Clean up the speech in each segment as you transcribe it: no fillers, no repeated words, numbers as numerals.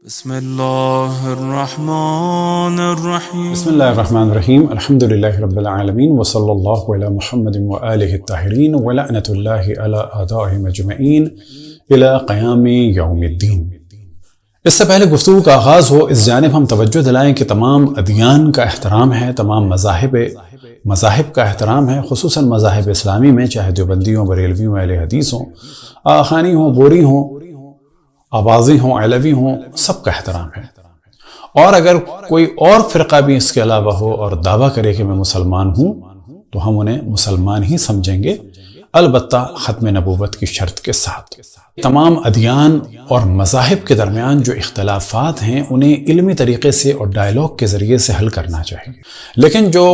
بسم اللہ الرحمن الرحیم بسم اللہ الرحمن الرحیم الحمدللہ رب العالمین وصلی اللہ علی محمد وآلہ الطاہرین ولعنۃ اللہ علی اعدائہم اجمعین الی قیام یوم الدین۔ اس سے پہلے گفتگو کا آغاز ہو اس جانب ہم توجہ دلائیں کہ تمام ادیان کا احترام ہے، تمام مذاہب کا احترام ہے، خصوصاً مذاہب اسلامی میں چاہے دیوبندی ہوں، بریلوی ہوں، اہل حدیث ہوں، آخانی ہوں، بوری ہوں، آبازی ہوں، علوی ہوں، سب کا احترام ہے۔ اور اگر کوئی اور فرقہ بھی اس کے علاوہ ہو اور دعویٰ کرے کہ میں مسلمان ہوں تو ہم انہیں مسلمان ہی سمجھیں گے، البتہ ختم نبوت کی شرط کے ساتھ۔ تمام ادیان اور مذاہب کے درمیان جو اختلافات ہیں انہیں علمی طریقے سے اور ڈائیلاگ کے ذریعے سے حل کرنا چاہیے، لیکن جو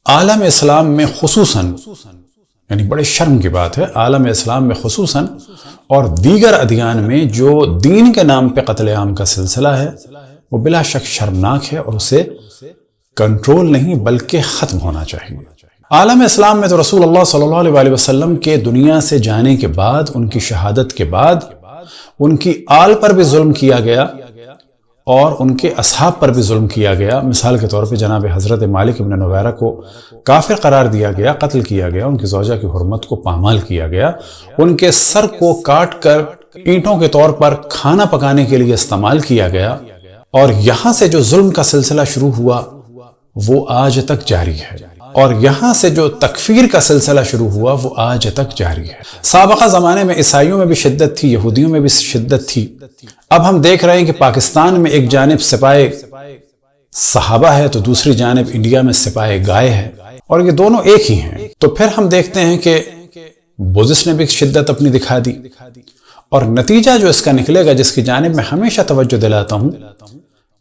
عالم اسلام میں خصوصاً، یعنی بڑے شرم کی بات ہے، عالم اسلام میں خصوصاً اور دیگر ادیان میں جو دین کے نام پہ قتل عام کا سلسلہ ہے وہ بلا شک شرمناک ہے اور اسے کنٹرول نہیں بلکہ ختم ہونا چاہیے۔ عالم اسلام میں تو رسول اللہ صلی اللہ علیہ وسلم کے دنیا سے جانے کے بعد، ان کی شہادت کے بعد، ان کی آل پر بھی ظلم کیا گیا اور ان کے اصحاب پر بھی ظلم کیا گیا۔ مثال کے طور پہ جناب حضرت مالک بن نویرہ کو کافر قرار دیا گیا، قتل کیا گیا، ان کی زوجہ کی حرمت کو پامال کیا گیا، ان کے سر کو کاٹ کر اینٹوں کے طور پر کھانا پکانے کے لیے استعمال کیا گیا، اور یہاں سے جو ظلم کا سلسلہ شروع ہوا وہ آج تک جاری ہے، اور یہاں سے جو تکفیر کا سلسلہ شروع ہوا وہ آج تک جاری ہے۔ سابقہ زمانے میں عیسائیوں میں بھی شدت تھی، یہودیوں میں بھی شدت تھی۔ اب ہم دیکھ رہے ہیں کہ پاکستان میں ایک جانب سپاہ صحابہ ہے تو دوسری جانب انڈیا میں سپاہ گائے ہے، اور یہ دونوں ایک ہی ہیں۔ تو پھر ہم دیکھتے ہیں کہ بدھسٹ نے بھی شدت اپنی دکھا دی، اور نتیجہ جو اس کا نکلے گا، جس کی جانب میں ہمیشہ توجہ دلاتا ہوں،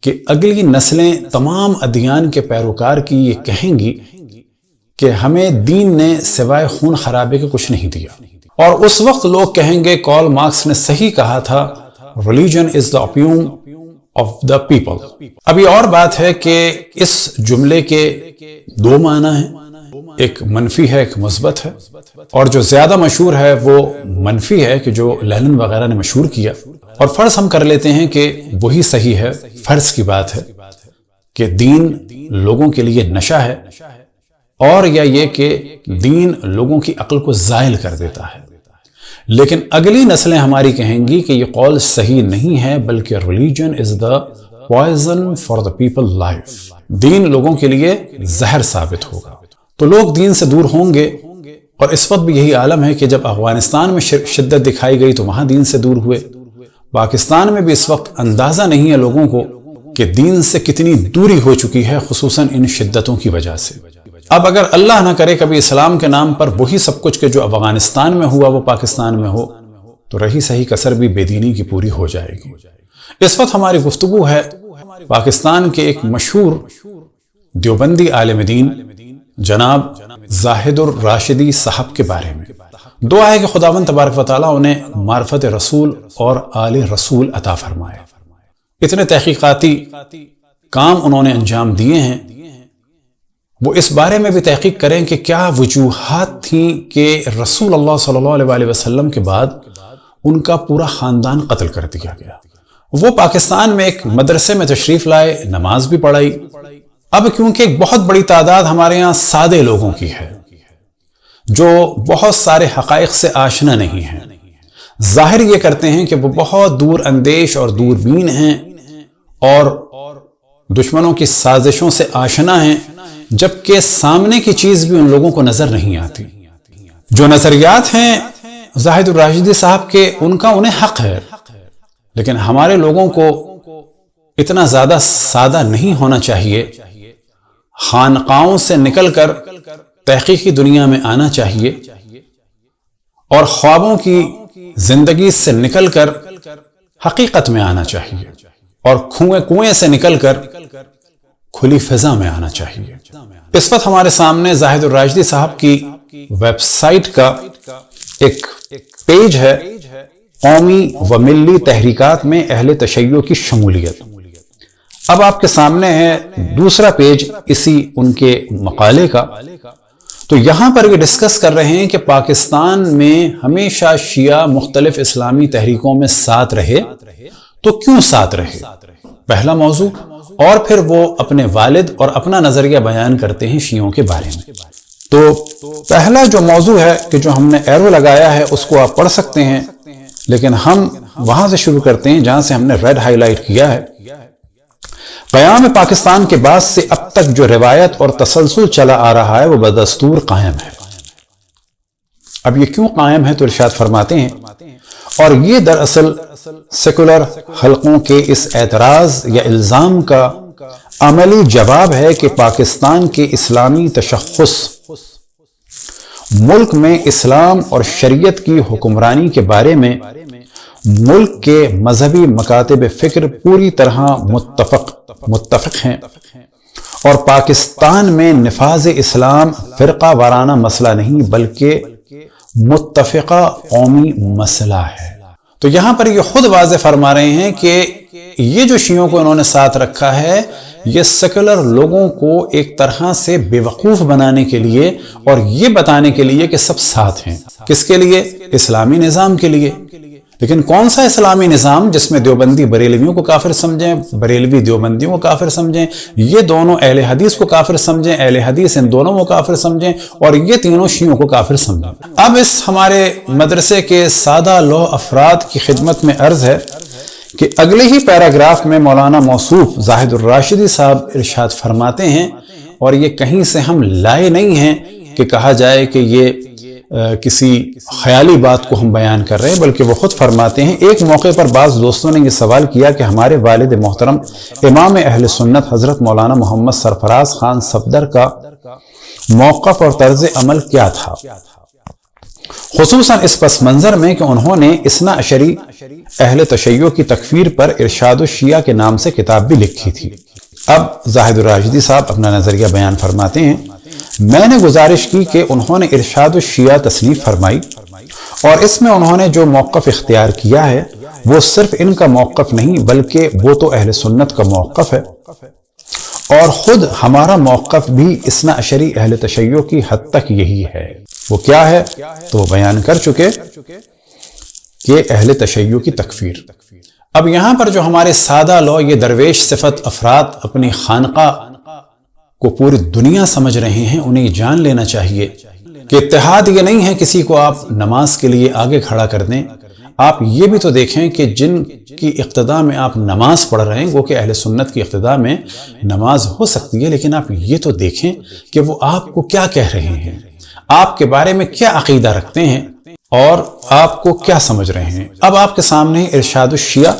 کہ اگلی نسلیں تمام ادیان کے پیروکار کی یہ کہیں گی کہ ہمیں دین نے سوائے خون خرابے کے کچھ نہیں دیا، اور اس وقت لوگ کہیں گے کارل مارکس نے صحیح کہا تھا، religion is the opium of the people. اب یہ اور بات ہے کہ اس جملے کے دو معنی ہیں، ایک منفی ہے، ایک مثبت ہے، اور جو زیادہ مشہور ہے وہ منفی ہے کہ جو لینن وغیرہ نے مشہور کیا، اور فرض ہم کر لیتے ہیں کہ وہی صحیح ہے۔ فرض کی بات ہے کہ دین لوگوں کے لیے نشہ ہے، اور یا یہ کہ دین لوگوں کی عقل کو زائل کر دیتا ہے، لیکن اگلی نسلیں ہماری کہیں گی کہ یہ قول صحیح نہیں ہے، بلکہ religion is the poison for the people life, دین لوگوں کے لیے زہر ثابت ہوگا۔ تو لوگ دین سے دور ہوں گے، اور اس وقت بھی یہی عالم ہے کہ جب افغانستان میں شدت دکھائی گئی تو وہاں دین سے دور ہوئے۔ پاکستان میں بھی اس وقت اندازہ نہیں ہے لوگوں کو کہ دین سے کتنی دوری ہو چکی ہے، خصوصاً ان شدتوں کی وجہ سے۔ اب اگر اللہ نہ کرے کبھی اسلام کے نام پر وہی سب کچھ کہ جو افغانستان میں ہوا وہ پاکستان میں ہو، تو رہی صحیح کسر بھی بے دینی کی پوری ہو جائے گی۔ اس وقت ہماری گفتگو ہے پاکستان کے ایک مشہور دیوبندی عالم دین جناب زاہد الراشدی صاحب کے بارے میں۔ دعا ہے کہ خداوند تبارک و تعالیٰ انہیں معرفت رسول اور آل رسول عطا فرمائے۔ اتنے تحقیقاتی کام انہوں نے انجام دیے ہیں، وہ اس بارے میں بھی تحقیق کریں کہ کیا وجوہات تھیں کہ رسول اللہ صلی اللہ علیہ وسلم کے بعد ان کا پورا خاندان قتل کر دیا گیا۔ وہ پاکستان میں ایک مدرسے میں تشریف لائے، نماز بھی پڑھائی۔ اب کیونکہ ایک بہت بڑی تعداد ہمارے ہاں سادے لوگوں کی ہے جو بہت سارے حقائق سے آشنا نہیں ہیں، ظاہر یہ کرتے ہیں کہ وہ بہت دور اندیش اور دوربین ہیں اور دشمنوں کی سازشوں سے آشنا ہیں، جبکہ سامنے کی چیز بھی ان لوگوں کو نظر نہیں آتی۔ جو نظریات ہیں زاہد الراشدی صاحب کے، ان کا انہیں حق ہے، لیکن ہمارے لوگوں کو اتنا زیادہ سادہ نہیں ہونا چاہیے، خانقاہوں سے نکل کر تحقیقی دنیا میں آنا چاہیے، اور خوابوں کی زندگی سے نکل کر حقیقت میں آنا چاہیے، اور کنویں سے نکل کر کھلی فضا میں آنا چاہیے۔ اس وقت ہمارے سامنے زاہد الراشدی صاحب کی ویب سائٹ کا ایک پیج ہے، قومی و ملی تحریکات میں اہل تشیع کی شمولیت۔ اب آپ کے سامنے ہے دوسرا پیج اسی ان کے مقالے کا۔ تو یہاں پر یہ ڈسکس کر رہے ہیں کہ پاکستان میں ہمیشہ شیعہ مختلف اسلامی تحریکوں میں ساتھ رہے، تو کیوں ساتھ رہے؟ پہلا موضوع، اور پھر وہ اپنے والد اور اپنا نظریہ بیان کرتے ہیں شیعوں کے بارے میں۔ تو پہلا جو موضوع ہے کہ جو ہم نے ایرو لگایا ہے اس کو آپ پڑھ سکتے ہیں، لیکن ہم وہاں سے شروع کرتے ہیں جہاں سے ہم نے ریڈ ہائی لائٹ کیا ہے۔ قیام پاکستان کے بعد سے اب تک جو روایت اور تسلسل چلا آ رہا ہے وہ بدستور قائم ہے۔ اب یہ کیوں قائم ہے تو ارشاد فرماتے ہیں، اور یہ دراصل سیکولر حلقوں کے اس اعتراض یا الزام کا عملی جواب ہے کہ پاکستان کے اسلامی تشخص ملک میں اسلام اور شریعت کی حکمرانی کے بارے میں ملک کے مذہبی مکاتب فکر پوری طرح متفق ہیں، اور پاکستان میں نفاذ اسلام فرقہ وارانہ مسئلہ نہیں بلکہ متفقہ قومی مسئلہ ہے۔ تو یہاں پر یہ خود واضح فرما رہے ہیں کہ یہ جو شیعوں کو انہوں نے ساتھ رکھا ہے یہ سیکولر لوگوں کو ایک طرح سے بے وقوف بنانے کے لیے اور یہ بتانے کے لیے کہ سب ساتھ ہیں۔ کس کے لیے؟ اسلامی نظام کے لیے۔ لیکن کون سا اسلامی نظام جس میں دیوبندی بریلویوں کو کافر سمجھیں، بریلوی دیوبندیوں کو کافر سمجھیں، یہ دونوں اہل حدیث کو کافر سمجھیں، اہل حدیث ان دونوں کو کافر سمجھیں، اور یہ تینوں شیعوں کو کافر سمجھیں۔ اب اس ہمارے مدرسے کے سادہ لوح افراد کی خدمت میں عرض ہے کہ اگلے ہی پیراگراف میں مولانا موصوف زاہد الراشدی صاحب ارشاد فرماتے ہیں، اور یہ کہیں سے ہم لائے نہیں ہیں کہ کہا جائے کہ یہ کسی خیالی بات کو ہم بیان کر رہے ہیں، بلکہ وہ خود فرماتے ہیں۔ ایک موقع پر بعض دوستوں نے یہ سوال کیا کہ ہمارے والد محترم امام اہل سنت حضرت مولانا محمد سرفراز خان صفدر کا موقف اور طرز عمل کیا تھا، خصوصاً اس پس منظر میں کہ انہوں نے اثنا عشری اہل تشیع کی تکفیر پر ارشاد الشیعہ کے نام سے کتاب بھی لکھی تھی۔ اب زاہد الراشدی صاحب اپنا نظریہ بیان فرماتے ہیں، میں نے گزارش کی کہ انہوں نے ارشاد الشیعہ تصنیف فرمائی، اور اس میں انہوں نے جو موقف اختیار کیا ہے وہ صرف ان کا موقف نہیں بلکہ وہ تو اہل سنت کا موقف ہے، اور خود ہمارا موقف بھی اثنا عشری اہل تشیع کی حد تک یہی ہے۔ وہ کیا ہے تو وہ بیان کر چکے کہ اہل تشیع کی تکفیر۔ اب یہاں پر جو ہمارے سادہ لوگ یہ درویش صفت افراد اپنی خانقاہ کو پوری دنیا سمجھ رہے ہیں، انہیں جان لینا چاہیے کہ اتحاد یہ نہیں ہے کسی کو آپ نماز کے لیے آگے کھڑا کر دیں۔ آپ یہ بھی تو دیکھیں کہ جن کی اقتداء میں آپ نماز پڑھ رہے ہیں وہ کہ اہل سنت کی اقتداء میں نماز ہو سکتی ہے، لیکن آپ یہ تو دیکھیں کہ وہ آپ کو کیا کہہ رہے ہیں، آپ کے بارے میں کیا عقیدہ رکھتے ہیں اور آپ کو کیا سمجھ رہے ہیں۔ اب آپ کے سامنے ارشاد الشیعہ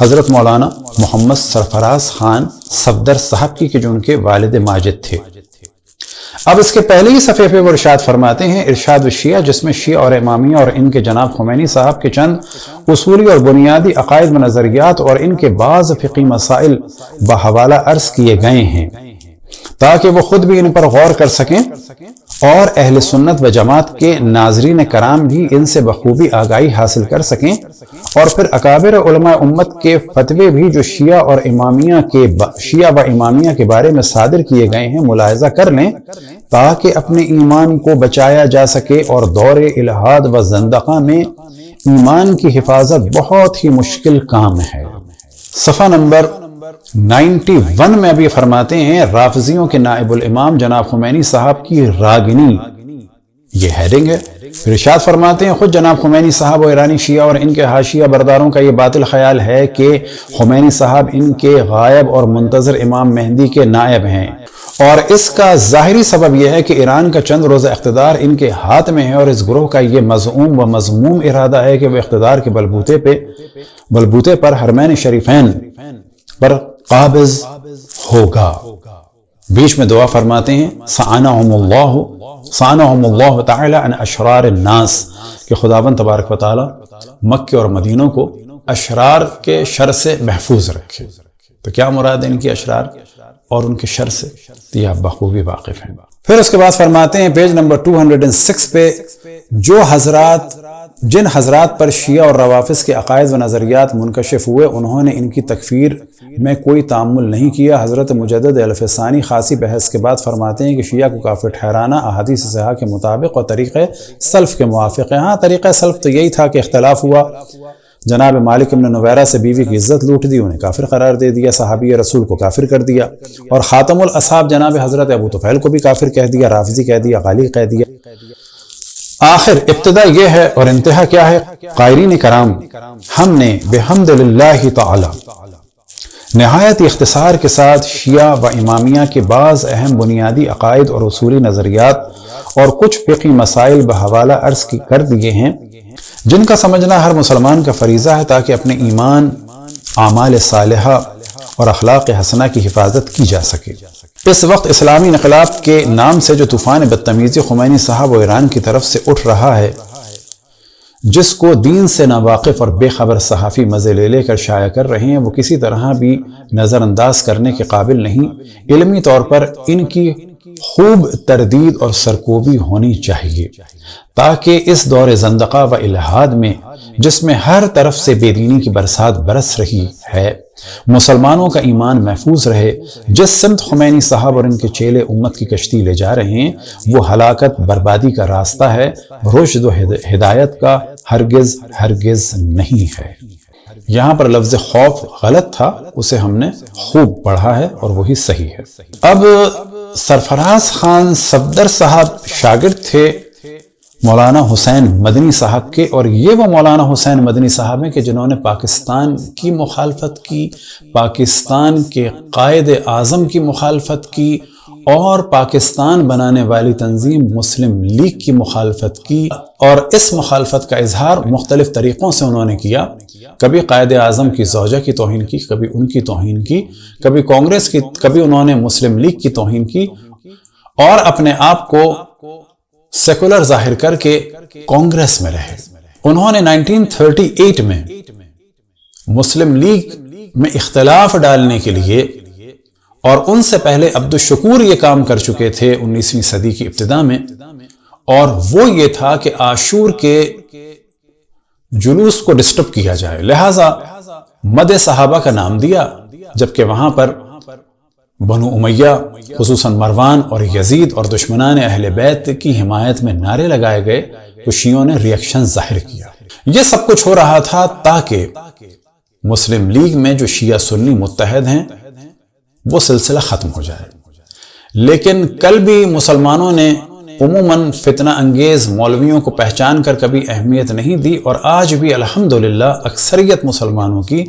حضرت مولانا محمد سرفراز خان صفدر صاحب کی کہ جو ان کے والد ماجد تھے۔ اب اس کے پہلے ہی صفحے پہ وہ ارشاد فرماتے ہیں، ارشاد الشیعہ جس میں شیعہ اور امامیہ اور ان کے جناب خمینی صاحب کے چند اصولی اور بنیادی عقائد و نظریات اور ان کے بعض فقہی مسائل بحوالہ عرض کیے گئے ہیں تاکہ وہ خود بھی ان پر غور کر سکیں اور اہل سنت و جماعت کے ناظرین کرام بھی ان سے بخوبی آگاہی حاصل کر سکیں، اور پھر اکابر علماء امت کے فتوے بھی جو شیعہ و امامیہ کے بارے میں صادر کیے گئے ہیں ملاحظہ کر لیں تاکہ اپنے ایمان کو بچایا جا سکے، اور دور الحاد و زندقہ میں ایمان کی حفاظت بہت ہی مشکل کام ہے۔ صفحہ نمبر 91 میں ابھی فرماتے ہیں، رافضیوں کے نائب الامام جناب خمینی صاحب کی راگنی، یہ ہیڈنگ ہے۔ پھر ارشاد فرماتے ہیں، خود جناب خمینی صاحب و ایرانی شیعہ اور ان کے حاشیہ برداروں کا یہ باطل خیال ہے کہ خمینی صاحب ان کے غائب اور منتظر امام مہدی کے نائب ہیں، اور اس کا ظاہری سبب یہ ہے کہ ایران کا چند روزہ اقتدار ان کے ہاتھ میں ہے، اور اس گروہ کا یہ مزعوم و مذموم ارادہ ہے کہ وہ اقتدار کے بلبوتے پر حرمین شریفین پر قابض ہوگا۔ بیچ میں دعا فرماتے ہیں، سعنہم اللہ تعالی عن اشرار الناس، کہ خداوند تبارک و تعالی مکہ اور مدینوں کو اشرار کے شر سے محفوظ رکھے۔ تو کیا مراد ہے ان کی اشرار اور ان کے شر سے؟ یہ آپ بخوبی واقف ہیں۔ پھر اس کے بعد فرماتے ہیں پیج نمبر 206 پہ، جن حضرات پر شیعہ اور روافظ کے عقائد و نظریات منکشف ہوئے انہوں نے ان کی تکفیر میں کوئی تعامل نہیں کیا۔ حضرت مجدد الفسانی خاصی بحث کے بعد فرماتے ہیں کہ شیعہ کو کافر ٹھہرانا احادیث صحیحہ کے مطابق اور طریقہ سلف کے موافق ہے۔ ہاں، طریقہ سلف تو یہی تھا کہ اختلاف ہوا جناب مالک بن نویرہ سے بیوی کی عزت لوٹ دی، انہیں کافر قرار دے دیا، صحابی رسول کو کافر کر دیا، اور خاتم الاصحاب جناب حضرت ابو طفیل کو بھی کافر کہہ دیا، رافضی کہہ دیا، غالی کہہ دیا۔ آخر ابتدا یہ ہے اور انتہا کیا ہے؟ قائرین کرام، ہم نے بحمد للہ تعالی نہایت اختصار کے ساتھ شیعہ و امامیہ کے بعض اہم بنیادی عقائد اور اصولی نظریات اور کچھ فقہی مسائل بحوالہ عرض کر دیے ہیں، جن کا سمجھنا ہر مسلمان کا فریضہ ہے تاکہ اپنے ایمان، اعمال صالحہ اور اخلاق حسنہ کی حفاظت کی جا سکے۔ اس وقت اسلامی انقلاب کے نام سے جو طوفان بدتمیزی خمینی صاحب و ایران کی طرف سے اٹھ رہا ہے، جس کو دین سے ناواقف اور بے خبر صحافی مزے لے کر شائع کر رہے ہیں، وہ کسی طرح بھی نظر انداز کرنے کے قابل نہیں۔ علمی طور پر ان کی خوب تردید اور سرکوبی ہونی چاہیے تاکہ اس دور زندقہ و الحاد میں، جس میں ہر طرف سے بے دینی کی برسات برس رہی ہے، مسلمانوں کا ایمان محفوظ رہے۔ جس سمت خمینی صاحب اور ان کے چیلے امت کی کشتی لے جا رہے ہیں، وہ ہلاکت، بربادی کا راستہ ہے، رشد و ہدایت کا ہرگز نہیں ہے۔ یہاں پر لفظ خوف غلط تھا، اسے ہم نے خوب پڑھا ہے اور وہی صحیح ہے۔ اب سرفراز خان صفدر صاحب شاگرد تھے مولانا حسین مدنی صاحب کے، اور یہ وہ مولانا حسین مدنی صاحب ہیں کہ جنہوں نے پاکستان کی مخالفت کی، پاکستان کے قائد اعظم کی مخالفت کی، اور پاکستان بنانے والی تنظیم مسلم لیگ کی مخالفت کی، اور اس مخالفت کا اظہار مختلف طریقوں سے انہوں نے کیا۔ کبھی قائد اعظم کی زوجہ کی توہین کی، کبھی ان کی توہین کی، کبھی کانگریس کی، کبھی انہوں نے مسلم لیگ کی توہین کی، اور اپنے آپ کو سیکولر ظاہر کر کے کانگریس میں رہے۔ انہوں نے 1938 میں مسلم لیگ میں اختلاف ڈالنے کے لیے، اور ان سے پہلے عبدالشکور یہ کام کر چکے تھے 19ویں صدی کی ابتدا میں، اور وہ یہ تھا کہ عاشور کے جلوس کو ڈسٹرب کیا جائے، لہٰذا مد صحابہ کا نام دیا، جبکہ وہاں پر بنو امیہ خصوصاً مروان اور یزید اور دشمنان اہل بیت کی حمایت میں نعرے لگائے گئے، تو شیعوں نے ریئیکشن ظاہر کیا۔ یہ سب کچھ ہو رہا تھا تاکہ مسلم لیگ میں جو شیعہ سنی متحد ہیں وہ سلسلہ ختم ہو جائے۔ لیکن کل بھی مسلمانوں نے عموماً فتنہ انگیز مولویوں کو پہچان کر کبھی اہمیت نہیں دی، اور آج بھی الحمدللہ اکثریت مسلمانوں کی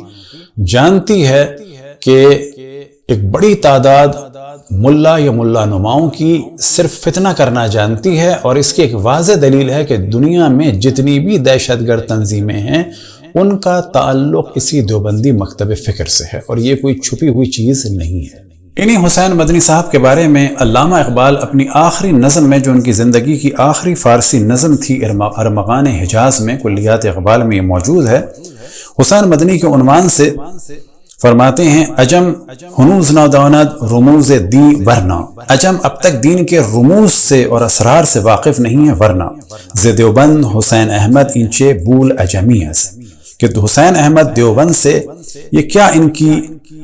جانتی ہے کہ ایک بڑی تعداد ملا یا ملا نماؤں کی صرف فتنہ کرنا جانتی ہے، اور اس کی ایک واضح دلیل ہے کہ دنیا میں جتنی بھی دہشت گرد تنظیمیں ہیں ان کا تعلق اسی دیوبندی مکتب فکر سے ہے، اور یہ کوئی چھپی ہوئی چیز نہیں ہے۔ انہی حسین مدنی صاحب کے بارے میں علامہ اقبال اپنی آخری نظم میں، جو ان کی زندگی کی آخری فارسی نظم تھی ارمغان حجاز میں، کلیات اقبال میں یہ موجود ہے، حسین مدنی کے عنوان سے فرماتے ہیں: عجم ہنوز نہ داند رموز دین ورنہ، عجم اب تک دین کے رموز سے اور اسرار سے واقف نہیں ہے، ورنہ ز دیوبند حسین احمد انچے بول عجمی است، کہ حسین احمد دیوبند سے یہ کیا ان کی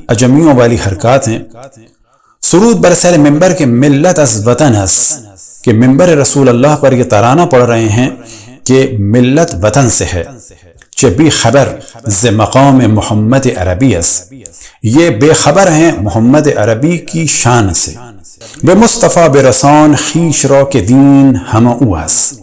عجمیوں والی حرکات ہیں۔ سرود بر سر ممبر کے ملت از وطن است، کہ ممبر رسول اللہ پر یہ ترانہ پڑھ رہے ہیں کہ ملت وطن سے ہے۔ بے خبر ز مقام محمد عربی است، یہ بے خبر ہیں محمد عربی کی شان سے۔ بے مصطفیٰ برسان خیش رو کے دین ہم او است،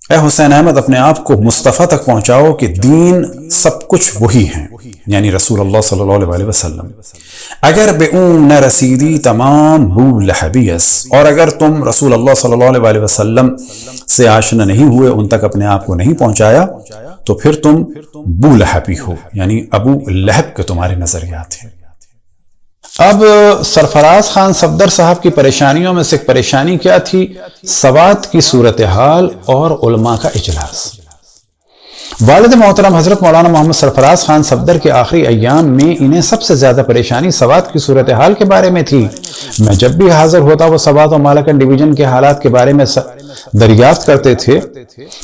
اے حسین احمد اپنے آپ کو مصطفیٰ تک پہنچاؤ کہ دین سب کچھ وہی ہیں، یعنی رسول اللہ صلی اللہ علیہ وسلم۔ اگر بے اون نہ رسیدی تمام بو لہبی است، اور اگر تم رسول اللہ صلی اللہ علیہ وسلم سے آشنا نہیں ہوئے، ان تک اپنے آپ کو نہیں پہنچایا، تو پھر تم بو لہبی ہو، یعنی ابو لہب کے تمہارے نظریات ہیں۔ اب سرفراز خان صفدر صاحب کی پریشانیوں میں سے ایک پریشانی کیا تھی؟ سوات کی صورتحال اور علماء کا اجلاس۔ والد محترم حضرت مولانا محمد سرفراز خان صفدر کے آخری ایام میں انہیں سب سے زیادہ پریشانی سوات کی صورتحال کے بارے میں تھی۔ میں جب بھی حاضر ہوتا وہ سوات اور مالاکنڈ ڈویژن کے حالات کے بارے میں دریافت کرتے تھے،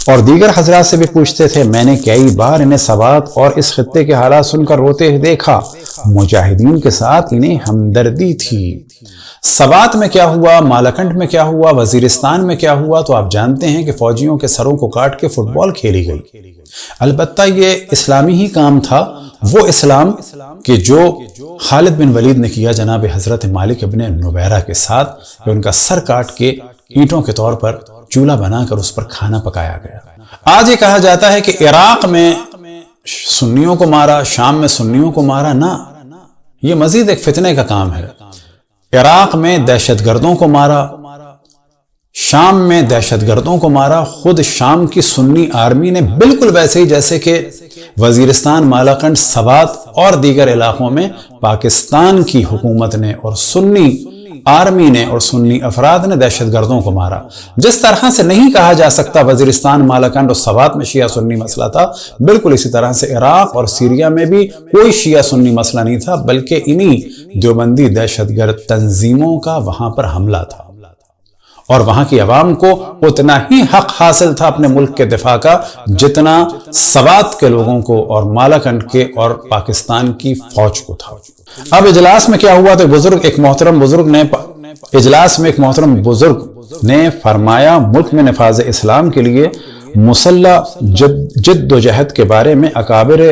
اور دیگر حضرات سے بھی پوچھتے تھے۔ میں نے کئی بار انہیں سوات اور اس خطے کے حالات سن کر روتے دیکھا۔ مجاہدین کے ساتھ انہیں ہمدردی تھی۔ سوات میں کیا ہوا، مالاکنڈ میں کیا ہوا، وزیرستان میں کیا ہوا، تو آپ جانتے ہیں کہ فوجیوں کے سروں کو کاٹ کے فٹ بال کھیلی گئی۔ البتہ یہ اسلامی ہی کام تھا، وہ اسلام کہ جو خالد بن ولید نے کیا جناب حضرت مالک ابن نویرہ کے ساتھ، کہ ان کا سر کاٹ کے اینٹوں کے طور پر چولہا بنا کر اس پر کھانا پکایا گیا۔ آج یہ کہا جاتا ہے کہ عراق میں سنیوں کو مارا، شام میں سنیوں کو مارا، نہ، یہ مزید ایک فتنے کا کام ہے۔ عراق میں دہشت گردوں کو مارا، شام میں دہشت گردوں کو مارا، خود شام کی سنی آرمی نے بالکل ویسے ہی جیسے کہ وزیرستان، مالاکنڈ، سوات اور دیگر علاقوں میں پاکستان کی حکومت نے اور سنی آرمی نے اور سنی افراد نے دہشت گردوں کو مارا۔ جس طرح سے نہیں کہا جا سکتا وزیرستان، مالاکنڈ اور سوات میں شیعہ سنی مسئلہ تھا، بالکل اسی طرح سے عراق اور سیریا میں بھی کوئی شیعہ سنی مسئلہ نہیں تھا، بلکہ انہی دیوبندی دہشت گرد تنظیموں کا وہاں پر حملہ تھا، اور وہاں کی عوام کو اتنا ہی حق حاصل تھا اپنے ملک کے دفاع کا جتنا سوات کے لوگوں کو اور مالاکنڈ کے اور پاکستان کی فوج کو تھا۔ اب اجلاس میں کیا ہوا تو ایک محترم بزرگ نے فرمایا، ملک میں نفاذ اسلام کے لیے مسلح جد و جہد کے بارے میں اکابر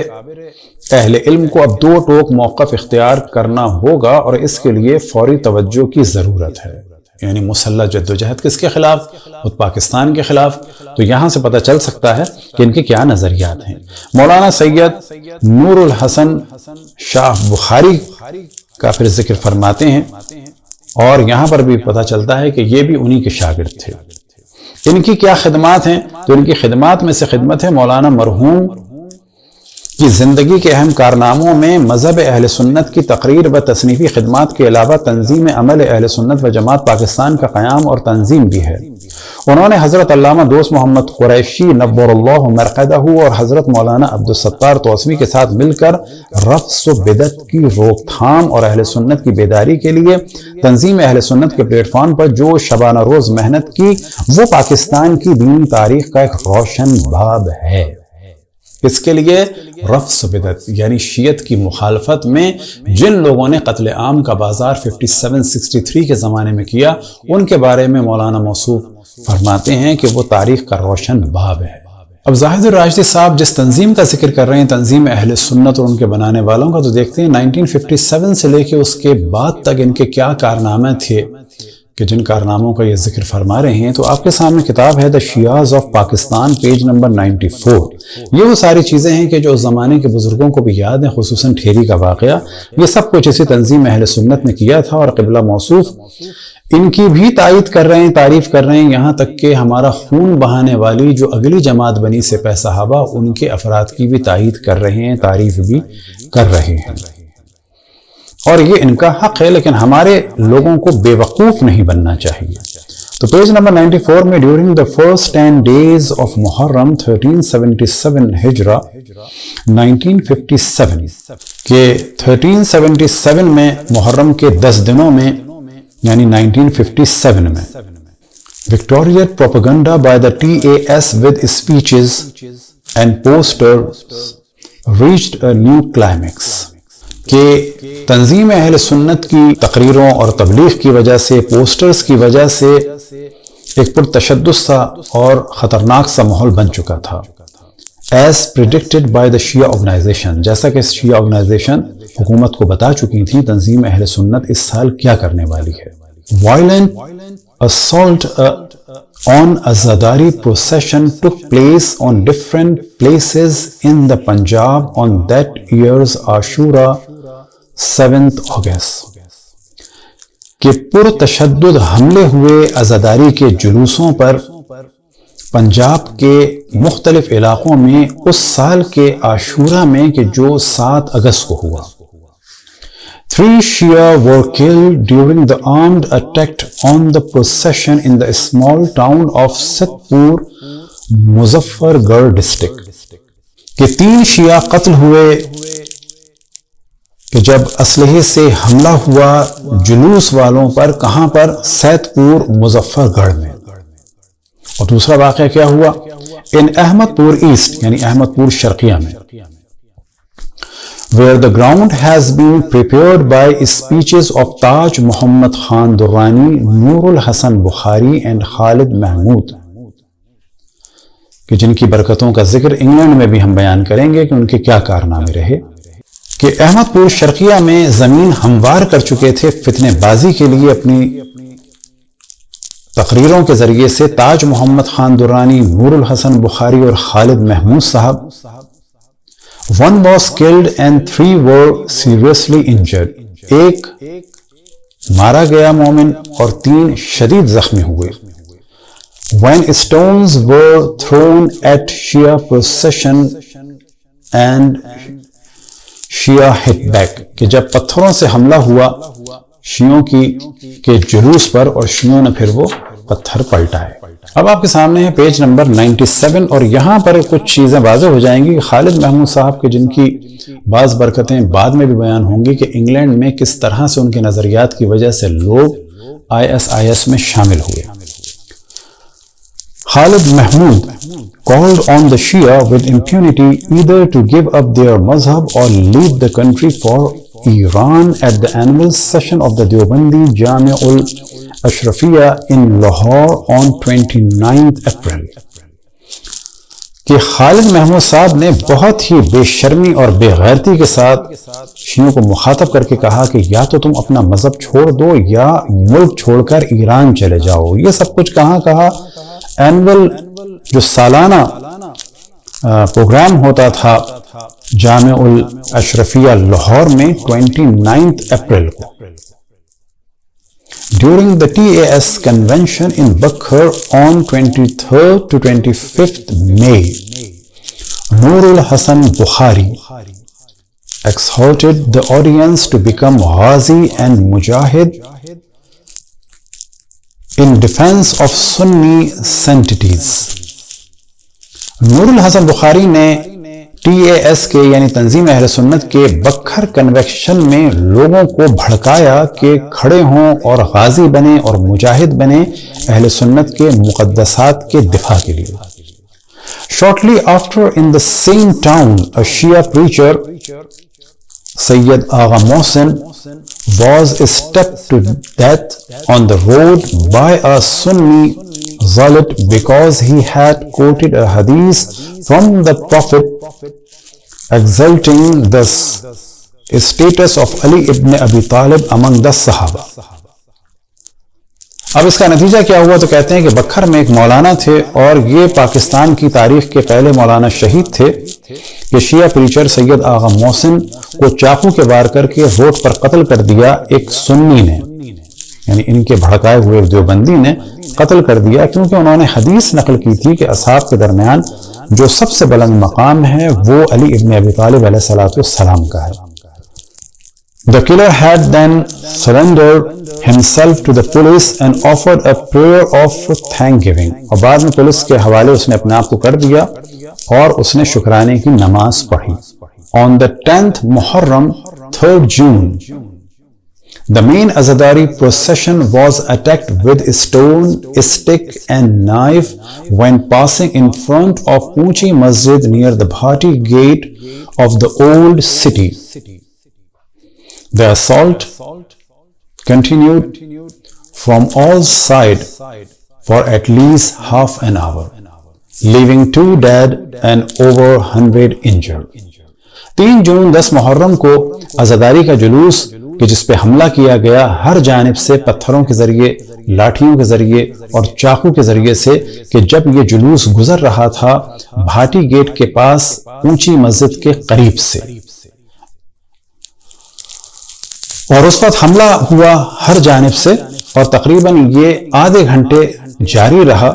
اہل علم کو اب دو ٹوک موقف اختیار کرنا ہوگا اور اس کے لیے فوری توجہ کی ضرورت ہے۔ یعنی مسلح جد و جہد کس کے خلاف؟ خود پاکستان کے خلاف۔ تو یہاں سے پتہ چل سکتا ہے کہ ان کے کیا نظریات ہیں۔ مولانا سید نور الحسن شاہ بخاری کا پھر ذکر فرماتے ہیں، اور یہاں پر بھی پتہ چلتا ہے کہ یہ بھی انہی کے شاگرد تھے۔ ان کی کیا خدمات ہیں؟ تو ان کی خدمات میں سے خدمت ہے مولانا مرحوم کی زندگی کے اہم کارناموں میں مذہب اہل سنت کی تقریر و تصنیفی خدمات کے علاوہ تنظیم عمل اہل سنت و جماعت پاکستان کا قیام اور تنظیم بھی ہے۔ انہوں نے حضرت علامہ دوست محمد قریشی نور اللہ مرقدہ اور حضرت مولانا عبدالستار توسوی کے ساتھ مل کر رفض و بدعت کی روک تھام اور اہل سنت کی بیداری کے لیے تنظیم اہل سنت کے پلیٹ فارم پر جو شبانہ روز محنت کی، وہ پاکستان کی دین تاریخ کا ایک روشن باب ہے۔ اس کے لیے رفض و بدعت یعنی شیعت کی مخالفت میں جن لوگوں نے قتل عام کا بازار 5763 کے زمانے میں کیا، ان کے بارے میں مولانا موصوف فرماتے ہیں کہ وہ تاریخ کا روشن باب ہے۔ اب زاہد الراشدی صاحب جس تنظیم کا ذکر کر رہے ہیں، تنظیم اہل سنت اور ان کے بنانے والوں کا، تو دیکھتے ہیں 1957 سے لے کے اس کے بعد تک ان کے کیا کارنامے تھے کہ جن کارناموں کا یہ ذکر فرما رہے ہیں۔ تو آپ کے سامنے کتاب ہے دی شیعہز آف پاکستان، پیج نمبر 94۔ یہ وہ ساری چیزیں ہیں کہ جو اس زمانے کے بزرگوں کو بھی یاد ہیں، خصوصاً ٹھیری کا واقعہ، یہ سب کچھ اسی تنظیم اہل سنت نے کیا تھا، اور قبلہ موصوف ان کی بھی تائید کر رہے ہیں، تعریف کر رہے ہیں، یہاں تک کہ ہمارا خون بہانے والی جو اگلی جماعت بنی سپہ صحابہ، ان کے افراد کی بھی تائید کر رہے ہیں، تعریف بھی کر رہے ہیں، اور یہ ان کا حق ہے، لیکن ہمارے لوگوں کو بے وقوف نہیں بننا چاہیے۔ تو پیج نمبر 94 میں during the first 10 days of محرم 1377 ہجرہ 1957 کہ 1377 میں محرم کے 10 دنوں میں یعنی 1957 میں Victorian propaganda by the TAS with speeches and posters reached a new climax کہ تنظیم اہل سنت کی تقریروں اور تبلیغ کی وجہ سے، پوسٹرز کی وجہ سے ایک پرتشدد سا اور خطرناک سا ماحول بن چکا تھا۔ As predicted by the Shia organization، جیسا کہ شیعہ آرگنائزیشن حکومت کو بتا چکی تھی تنظیم اہل سنت اس سال کیا کرنے والی ہے۔ Violent assault on Azadari procession took place on different places in the Punjab on that year's Ashura 7th August کہ پرتشدد حملے ہوئے عزاداری کے جلوسوں پر پنجاب کے مختلف علاقوں میں اس سال کے عاشورہ میں کہ جو 7 اگست کو ہوا۔ 3 Shia were killed during the armed attack on the procession in the small town of Satpur, Muzaffargarh district کہ 3 شیعہ قتل ہوئے کہ جب اسلحے سے حملہ ہوا جلوس والوں پر، کہاں پر؟ سیت پور مظفر گڑھ میں۔ اور دوسرا واقعہ کیا ہوا؟ ان احمد پور ایسٹ یعنی احمد پور شرقیہ میں، where the ground has been prepared by speeches of Taj Muhammad Khan Durrani, Nur al Hasan Bukhari and Khalid Mahmood کہ جن کی برکتوں کا ذکر انگلینڈ میں بھی ہم بیان کریں گے کہ ان کے کیا کارنامے رہے، کہ احمد پور شرقیہ میں زمین ہموار کر چکے تھے فتنے بازی کے لیے اپنی تقریروں کے ذریعے سے تاج محمد خان درانی، نور الحسن بخاری اور خالد محمود صاحب۔ One was killed and 3 were seriously injured. ایک مارا گیا مومن اور 3 شدید زخمی ہوئے۔ When stones were thrown at Shia procession and Shia hit back، کہ جب پتھروں سے حملہ ہوا شیعوں کے جلوس پر اور شیعوں نے پھر وہ پتھر پلٹائے۔ اب آپ کے سامنے ہے پیج نمبر 97، اور یہاں پر کچھ چیزیں واضح ہو جائیں گی کہ خالد محمود صاحب کے جن کی بعض برکتیں بعد میں بھی بیان ہوں گی کہ انگلینڈ میں کس طرح سے ان کے نظریات کی وجہ سے لوگ ISIS میں شامل ہوئے۔ Khalid Mahmood called on the Shia with impunity either to give up their mazhab or leave the country for Iran at the annual session of the Deobandi Jami ul-Ashrafiyya in Lahore on 29th April۔ کہ خالد محمود صاحب نے بہت ہی بے شرمی اور بے غیرتی کے ساتھ شیعوں کو مخاطب کر کے کہا کہ یا تو تم اپنا مذہب چھوڑ دو یا ملک چھوڑ کر ایران چلے جاؤ۔ یہ سب کچھ کہاں کہا؟ اینول جو سالانہ پروگرام ہوتا تھا جامع الاشرفیہ لاہور میں 29 اپریل کو۔ During the TAS convention in Bakhar on 23rd to 25th May, Nur al-Hasan Bukhari exhorted the audience to become Ghazi and Mujahid in defense of Sunni sanctities۔ نور الحسن بخاری نے TAS کے یعنی تنظیم اہل سنت کے بکھر کنونشن میں لوگوں کو بھڑکایا کہ کھڑے ہوں اور غازی بنے اور مجاہد بنے اہل سنت کے مقدسات کے دفاع کے لیے۔ Shortly after, in the same town, a Shia preacher, Sayyid Agha Mohsin, was stabbed to death on the road by a Sunni zealot because he had quoted a hadith from the Prophet exalting the status of Ali ibn Abi Talib among the Sahaba۔ اب اس کا نتیجہ کیا ہوا؟ تو کہتے ہیں کہ بکھر میں ایک مولانا تھے اور یہ پاکستان کی تاریخ کے پہلے مولانا شہید تھے کہ شیعہ پریچر سید آغا محسن کو چاقو کے وار کر کے روڈ پر قتل کر دیا ایک سنی نے، یعنی ان کے بھڑکائے ہوئے دیوبندی نے قتل کر دیا کیونکہ انہوں نے حدیث نقل کی تھی کہ اصحاب کے درمیان جو سب سے بلند مقام ہے وہ علی ابن ابی طالب علیہ السلام کا ہے۔ The killer had then surrendered himself to the police and offered a prayer of thanksgiving، اور بعد میں پولیس کے حوالے اس نے اپنے آپ کو کر دیا اور اس نے شکرانے کی نماز پڑھی۔ On the 10th Muharram, 3rd June, the main Azadari procession was attacked with stone, stick and knife when passing in front of Unchi Masjid near the Bhati gate of the old city۔ The assault continued from all sides for at least half an hour, leaving 2 dead and over 100 injured۔ 3 جون 10 محرم کو عزاداری کا جلوس کہ جس پہ حملہ کیا گیا ہر جانب سے پتھروں کے ذریعے، لاٹھیوں کے ذریعے اور چاقو کے ذریعے سے، کہ جب یہ جلوس گزر رہا تھا بھاٹی گیٹ کے پاس اونچی مسجد کے قریب سے، اور اس پر حملہ ہوا ہر جانب سے اور تقریباً یہ آدھے گھنٹے جاری رہا،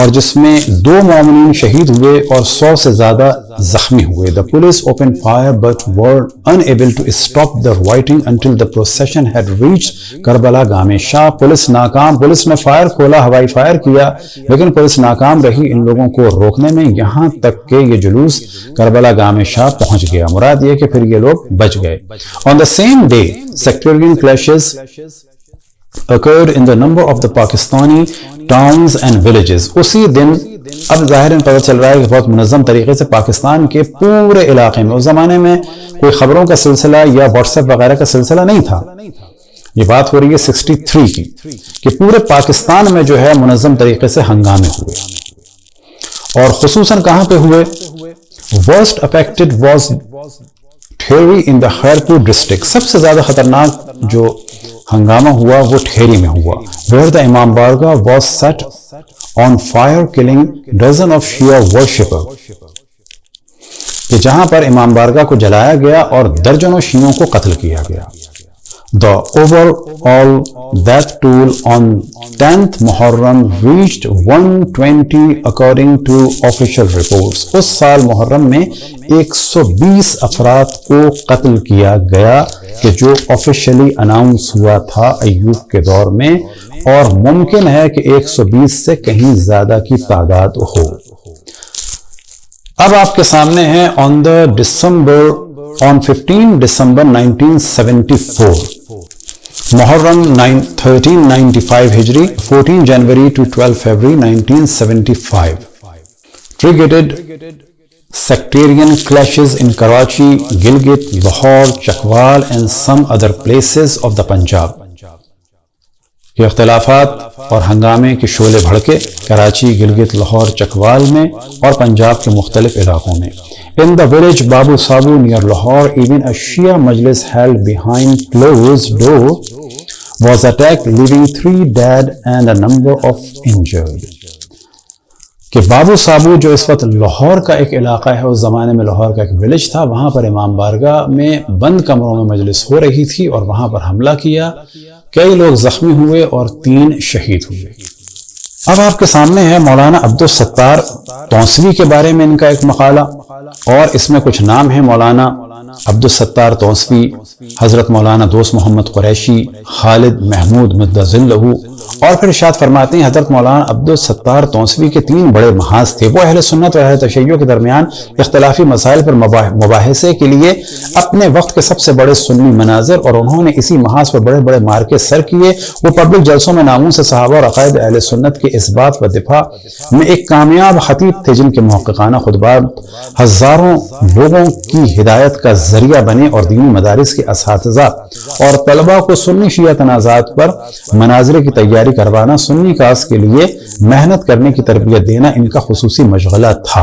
اور جس میں 2 مومنین شہید ہوئے اور 100 سے زیادہ زخمی ہوئے۔ The police opened fire but were unable to stop the rioting until the procession had reached Karbala گام شاہ۔ پولیس ناکام، پولیس نے فائر کھولا، ہوائی فائر کیا، لیکن پولیس ناکام رہی ان لوگوں کو روکنے میں، یہاں تک کہ یہ جلوس کربلا گام شاہ پہنچ گیا۔ مراد یہ کہ پھر یہ لوگ بچ گئے۔ On the same day, sectarian clashes occurred in the number of the Pakistani towns and villages۔ اسی دن اب ظاہراً پتہ چل رہا ہے کہ بہت منظم طریقے سے پاکستان کے پورے علاقے میں، اس زمانے میں کوئی خبروں کا سلسلہ یا واٹس ایپ وغیرہ کا سلسلہ نہیں تھا، یہ بات ہو رہی ہے 63 کی، کہ پورے پاکستان میں جو ہے منظم طریقے سے ہنگامے ہوئے۔ اور خصوصاً کہاں پہ ہوئے؟ Worst affected was Theri in the Khairpur district. سب سے زیادہ خطرناک جو ہنگامہ ہوا وہ ٹھیری میں ہوا. Where the امام بارگاہ was set on fire killing dozens of Shia worshippers. کہ جہاں پر امام بارگاہ کو جلایا گیا اور درجنوں شیعوں کو قتل کیا گیا. The overall death toll on 10th Muharram reached 120 according to official reports. اس سال محرم میں 120 افراد کو قتل کیا گیا کہ جو آفیشلی اناؤنس ہوا تھا ایوب کے دور میں، اور ممکن ہے کہ 120 سے کہیں زیادہ کی تعداد ہو. اب آپ کے سامنے ہے on 15 December 1974 محرم 1395 ہجری 14 January to 12 February 1975 triggered sectarian clashes in Karachi, Gilgit, Lahore, Chakwal and some other places of the Punjab. یہ اختلافات اور ہنگامے کے شعلے بھڑکے کراچی، گلگت، لاہور، چکوال میں اور پنجاب کے مختلف علاقوں میں. In the village Babu Sabu near Lahore, even a Shia majlis held behind closed door was attacked, leaving 3 dead and a number of injured. کہ بابو سابو جو اس وقت لاہور کا ایک علاقہ ہے، اس زمانے میں لاہور کا ایک ولیج تھا، وہاں پر امام بارگاہ میں بند کمروں میں مجلس ہو رہی تھی اور وہاں پر حملہ کیا. کئی لوگ زخمی ہوئے اور 3 شہید ہوئے. اب آپ کے سامنے ہے مولانا عبدالستار تونسوی کے بارے میں ان کا ایک مقالہ، اور اس میں کچھ نام ہیں: مولانا عبدالستار تونسوی، حضرت مولانا دوست محمد قریشی، خالد محمود مدہ ذلہ. اور پھر ارشاد فرماتے ہیں حضرت مولانا عبدالستار تونسوی کے 3 بڑے محاذ تھے. وہ اہل سنت اور اہل تشیع کے درمیان اختلافی مسائل پر مباحثے کے لیے اپنے وقت کے سب سے بڑے سنی مناظر، اور انہوں نے اسی محاذ پر بڑے بڑے مارکے سر کیے. وہ پبلک جلسوں میں ناموں سے صحابہ اور عقائد اہل سنت کے اثبات و دفاع میں ایک کامیاب خطیب تھے، جن کے محققانہ خطبات ہزاروں لوگوں کی ہدایت کا ذریعہ بنے اور دینی مدارس کے اساتذہ اور طلباء کو سنی شیعہ تنازعات پر مناظرے کی تیاری کروانا، سنی کاس کے لیے محنت کرنے کی تربیت دینا ان کا خصوصی مشغلہ تھا.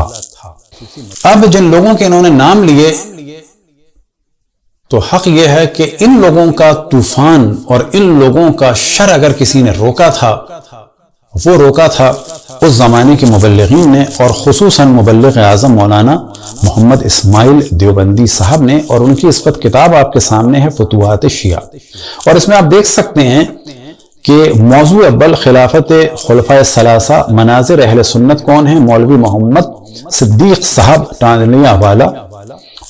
اب جن لوگوں کے انہوں نے نام لیے تو حق یہ ہے کہ ان لوگوں کا طوفان اور ان لوگوں کا شر اگر کسی نے روکا تھا، وہ روکا تھا اس زمانے کے مبلغین نے، اور خصوصاً مبلغ اعظم مولانا محمد اسماعیل دیوبندی صاحب نے. اور ان کی اس وقت کتاب آپ کے سامنے ہے فتوحات شیعہ، اور اس میں آپ دیکھ سکتے ہیں کہ موضوع اول خلافت خلفائے ثلاثہ، مناظر اہل سنت کون ہیں؟ مولوی محمد صدیق صاحب ٹانڈلیا والا.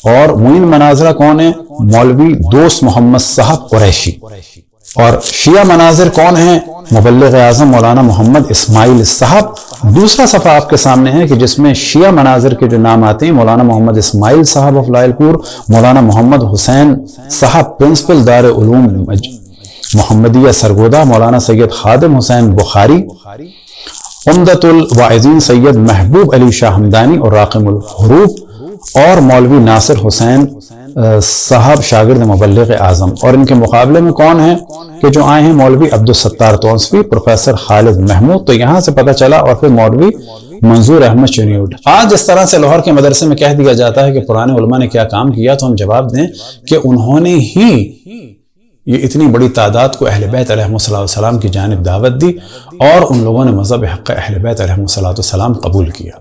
اور معین مناظرہ کون ہیں؟ مولوی دوست محمد صاحب قریشی. اور شیعہ مناظر کون ہیں؟ مبلغ اعظم مولانا محمد اسماعیل صاحب. دوسرا صفحہ آپ کے سامنے ہے کہ جس میں شیعہ مناظر کے جو نام آتے ہیں: مولانا محمد اسماعیل صاحب آف لائل پور، مولانا محمد حسین صاحب پرنسپل دار علوم محمدیہ سرگودا، مولانا سید خادم حسین بخاری، عمدۃ الواعظین سید محبوب علی شاہ ہمدانی اور راقم الحروف، اور مولوی ناصر حسین صاحب شاگرد مبلغ اعظم. اور ان کے مقابلے میں کون ہیں کہ جو آئے ہیں؟ مولوی عبدالستار تونسوی، پروفیسر خالد محمود. تو یہاں سے پتہ چلا. اور پھر مولوی منظور احمد چنیوٹ. آج اس طرح سے لاہور کے مدرسے میں کہہ دیا جاتا ہے کہ پرانے علماء نے کیا کام کیا، تو ہم جواب دیں کہ انہوں نے ہی یہ اتنی بڑی تعداد کو اہل بیت علیہ السلام کی جانب دعوت دی، اور ان لوگوں نے مذہب حق اہل بیت علیہ السلام قبول کیا.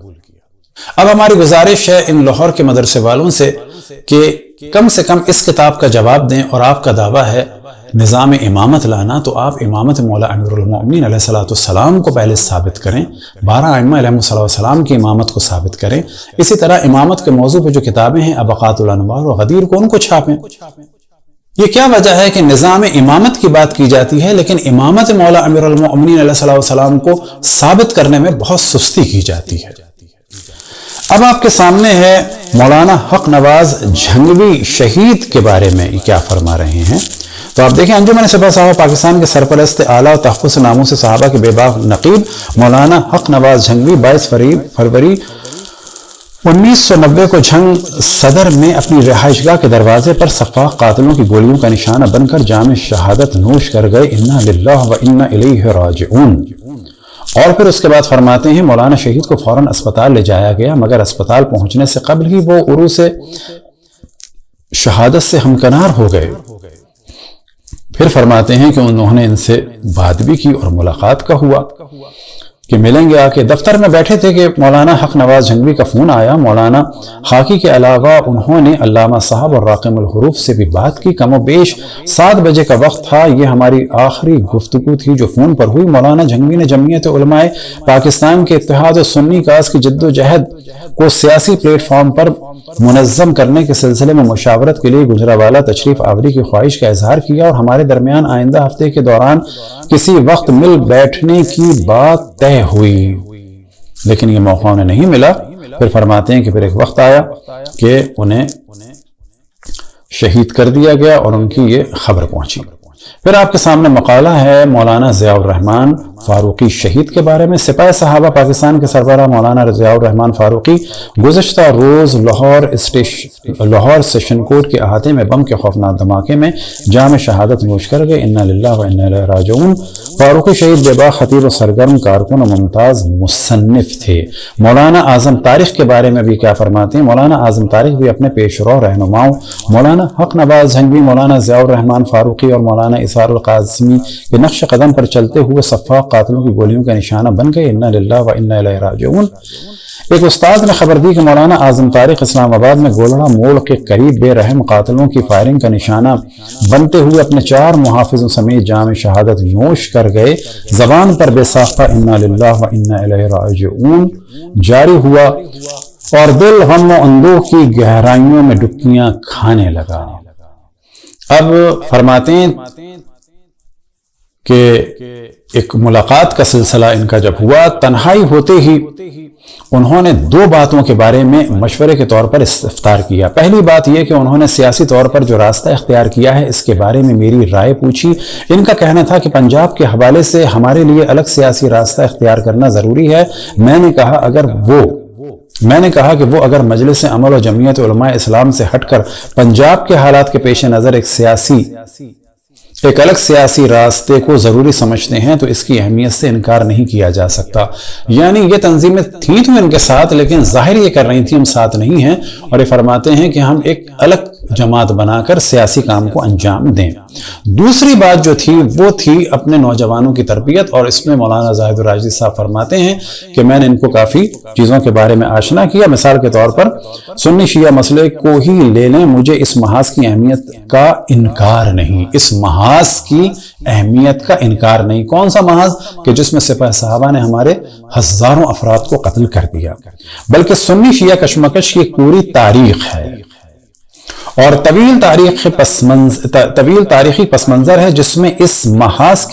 اب ہماری گزارش ہے ان لاہور کے مدرسے والوں سے کہ کم سے کم اس کتاب کا جواب دیں. اور آپ کا دعویٰ ہے نظام امامت لانا، تو آپ امامت مولا امیر المؤمنین علیہ السلام کو پہلے ثابت کریں، 12 ائمہ علیہ السلام کی امامت کو ثابت کریں. اسی طرح امامت کے موضوع پہ جو کتابیں ہیں ابقات الانوار و غدیر کو، ان کو چھاپیں. یہ کیا وجہ ہے کہ نظام امامت کی بات کی جاتی ہے لیکن امامت مولا امیر المؤمنین علیہ السلام کو ثابت کرنے میں بہت سستی کی جاتی ہے؟ اب آپ کے سامنے ہے مولانا حق نواز جھنگوی شہید کے بارے میں یہ کیا فرما رہے ہیں. تو آپ دیکھیں، انجمن سپاہ صحابہ پاکستان کے سرپرست اعلیٰ و تحفظ ناموس صحابہ کے بے باک نقیب مولانا حق نواز جھنگوی 22 فروری 1990 کو جھنگ صدر میں اپنی رہائش گاہ کے دروازے پر سفاق قاتلوں کی گولیوں کا نشانہ بن کر جام شہادت نوش کر گئے. انا للہ و انا الیہ راجعون. اور پھر اس کے بعد فرماتے ہیں مولانا شہید کو فوراً اسپتال لے جایا گیا، مگر اسپتال پہنچنے سے قبل ہی وہ عروس شہادت سے ہمکنار ہو گئے۔ پھر فرماتے ہیں کہ انہوں نے ان سے بات بھی کی اور ملاقات کا ہوا کہ ملیں گے آ کے۔ دفتر میں بیٹھے تھے کہ مولانا حق نواز جھنگوی کا فون آیا۔ مولانا خاکی کے علاوہ انہوں نے علامہ صاحب اور راقم الحروف سے بھی بات کی۔ کم و بیش 7 بجے کا وقت تھا، یہ ہماری آخری گفتگو تھی جو فون پر ہوئی۔ مولانا جھنگوی نے جمعیت علماء پاکستان کے اتحاد و سنی کاز کی جد و جہد کو سیاسی پلیٹ فارم پر منظم کرنے کے سلسلے میں مشاورت کے لیے گجرانوالہ تشریف آوری کی خواہش کا اظہار کیا، اور ہمارے درمیان آئندہ ہفتے کے دوران کسی وقت مل بیٹھنے کی بات طے ہوئی، لیکن یہ موقع انہیں نہیں ملا۔ پھر فرماتے ہیں کہ پھر ایک وقت آیا کہ انہیں شہید کر دیا گیا اور ان کی یہ خبر پہنچی۔ پھر آپ کے سامنے مقالہ ہے مولانا ضیاء الرحمن فاروقی شہید کے بارے میں۔ سپاہ صحابہ پاکستان کے سربراہ مولانا ضیاء الرحمن فاروقی گزشتہ روز لاہور سیشن کورٹ کے احاطے میں بم کے خوفناک دھماکے میں جام شہادت نوش کر گئے۔ انا للہ و انا الیہ راجعون۔ فاروقی شہید بے باک خطیب و سرگرم کارکن و ممتاز مصنف تھے۔ مولانا اعظم طارق کے بارے میں بھی کیا فرماتے ہیں؟ مولانا اعظم طارق بھی اپنے پیش رو رہنماؤں مولانا حق نواز جھنگوی، مولانا ضیاء الرحمن فاروقی اور مولانا اسحاق القاسمی کے نقش قدم پر چلتے ہوئے سفاق قاتلوں کی گولیوں کا نشانہ بن گئے۔ انا للہ و انا الیہ راجعون۔ ایک استاد نے خبر دی کہ مولانا اعظم طارق اسلام آباد میں گولڑا موڑ کے قریب بے رحم قاتلوں کی فائرنگ کا نشانہ بنتے ہوئے اپنے 4 محافظوں سمیت جام شہادت نوش کر گئے۔ زبان پر بے ساختہ انا للہ و انا الیہ راجعون جاری ہوا اور دل غم و اندوہ کی گہرائیوں میں ڈبکیاں کھانے لگا۔ اب فرماتے ہیں کہ ایک ملاقات کا سلسلہ ان کا جب ہوا، تنہائی ہوتے ہی انہوں نے 2 باتوں کے بارے میں مشورے کے طور پر استفسار کیا۔ پہلی بات یہ کہ انہوں نے سیاسی طور پر جو راستہ اختیار کیا ہے اس کے بارے میں میری رائے پوچھی۔ ان کا کہنا تھا کہ پنجاب کے حوالے سے ہمارے لیے الگ سیاسی راستہ اختیار کرنا ضروری ہے۔ میں نے کہا کہ وہ اگر مجلس عمل و جمعیت علماء اسلام سے ہٹ کر پنجاب کے حالات کے پیش نظر ایک الگ سیاسی راستے کو ضروری سمجھتے ہیں تو اس کی اہمیت سے انکار نہیں کیا جا سکتا۔ یعنی یہ تنظیمیں تھیں تو ان کے ساتھ، لیکن ظاہر یہ کر رہی تھیں ہم ساتھ نہیں ہیں، اور یہ فرماتے ہیں کہ ہم ایک الگ جماعت بنا کر سیاسی کام کو انجام دیں۔ دوسری بات جو تھی وہ تھی اپنے نوجوانوں کی تربیت، اور اس میں مولانا زاہد الراجی صاحب فرماتے ہیں کہ میں نے ان کو کافی چیزوں کے بارے میں آشنا کیا۔ مثال کے طور پر سنی شیعہ مسئلے کو ہی لے لیں، مجھے اس محاذ کی اہمیت کا انکار نہیں، اس محاذ کی اہمیت کا انکار نہیں۔ کون سا محاذ؟ کہ جس میں سپاہ صحابہ نے ہمارے ہزاروں افراد کو قتل کر دیا، بلکہ سنی شیعہ کشمکش کی پوری تاریخ ہے اور طویل تاریخی پس منظر ہے، جس میں اس محاذ